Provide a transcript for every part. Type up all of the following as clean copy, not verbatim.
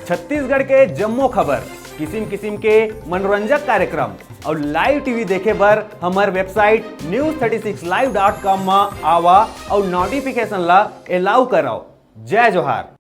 छत्तीसगढ़ के जम्मो खबर, किसिम किसिम के मनोरंजक कार्यक्रम और लाइव टीवी देखे बर हमार वेबसाइट news36live.com में आवा और नोटिफिकेशन ला अलाउ कराओ। जय जोहार।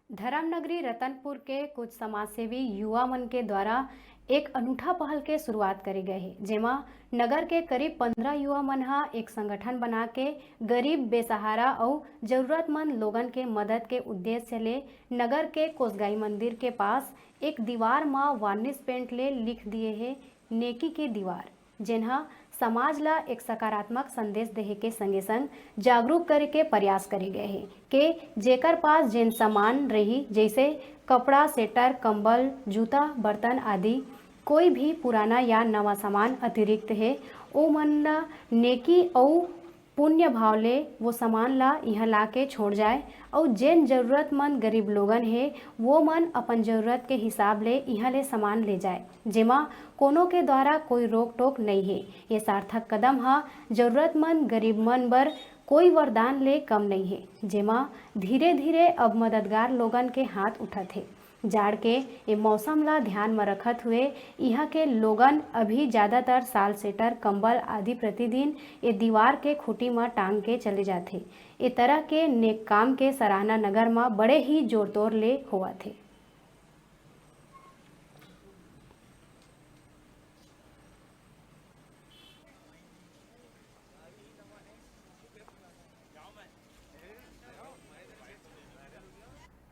धर्मनगरी रतनपुर के कुछ समाजसेवी युवा मन के द्वारा एक अनूठा पहल के शुरुआत करे गए है, जेमा नगर के करीब 15 युवा मन हा एक संगठन बना के गरीब, बेसहारा और जरूरतमंद लोगन के मदद के उद्देश्य ले नगर के कोसगाई मंदिर के पास एक दीवार में वार्निश पेंट ले लिख दिए है नेकी की दीवार, जिन्हा समाज ला एक सकारात्मक संदेश देहे के संगे संग जागरूक करे के प्रयास करे गए हैं कि जेकर पास जिन सामान रही जैसे कपड़ा, स्वेटर, कंबल, जूता, बर्तन आदि कोई भी पुराना या नवा सामान अतिरिक्त है, ओ मन ला नेकी और पुण्य भाव ले वो सामान ला यहाँ ला के छोड़ जाए और जिन जरूरतमंद गरीब लोगन है वो मन अपन जरूरत के हिसाब ले यहाँ ले सामान ले जाए, जेमा कोनो के द्वारा कोई रोक टोक नहीं है। ये सार्थक कदम हा जरूरतमंद गरीब मन बर कोई वरदान ले कम नहीं है, जेमा धीरे धीरे अब मददगार लोगन के हाथ उठत है। जाड़ के ये मौसम ला ध्यान में रखत हुए यहाँ के लोगन अभी ज़्यादातर साल स्वेटर, कंबल आदि प्रतिदिन ये दीवार के खूटी में टांग के चले जाते। ये तरह के नेक काम के सराहना नगर में बड़े ही जोर तोड़ ले हुआ थे।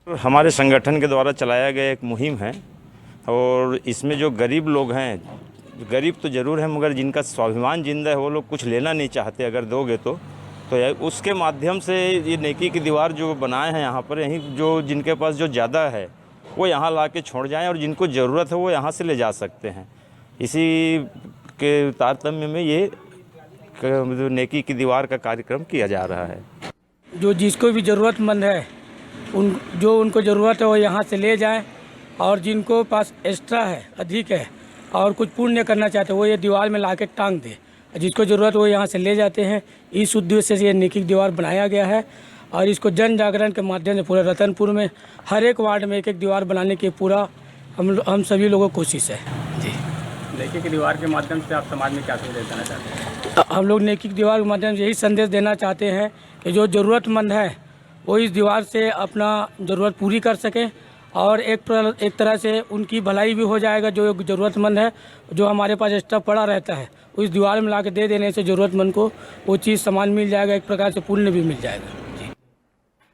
हमारे संगठन के द्वारा चलाया गया एक मुहिम है और इसमें जो गरीब लोग हैं, गरीब तो ज़रूर हैं मगर जिनका स्वाभिमान जिंदा है वो लोग कुछ लेना नहीं चाहते, अगर दोगे तो उसके माध्यम से ये नेकी की दीवार जो बनाए हैं यहाँ पर, यहीं जो जिनके पास जो ज़्यादा है वो यहाँ ला के छोड़ जाएँ और जिनको ज़रूरत है वो यहाँ से ले जा सकते हैं। इसी के तारतम्य में ये नेकी की दीवार का कार्यक्रम किया जा रहा है। जो जिसको भी ज़रूरतमंद है उनको ज़रूरत है वो यहाँ से ले जाएं और जिनको पास एक्स्ट्रा है, अधिक है और कुछ पुण्य करना चाहते हैं वो ये दीवार में ला के टांग दे, जिसको ज़रूरत वो यहाँ से ले जाते हैं। इस उद्देश्य से ये नेकी की दीवार बनाया गया है और इसको जन जागरण के माध्यम से पूरे रतनपुर में हर एक वार्ड में एक एक दीवार बनाने की पूरा हम सभी लोगों की कोशिश है जी। नेकी की दीवार के माध्यम से आप समाज में क्या संदेश देना चाहते हैं? हम लोग नेकी की दीवार के माध्यम से यही संदेश देना चाहते हैं कि जो ज़रूरतमंद है वो इस दीवार से अपना ज़रूरत पूरी कर सकें और एक तरह से उनकी भलाई भी हो जाएगा। जो ज़रूरतमंद है, जो हमारे पास एक्स्ट्रा पड़ा रहता है, उस दीवार में ला के दे देने से ज़रूरतमंद को वो चीज़ सामान मिल जाएगा, एक प्रकार से पुण्य भी मिल जाएगा।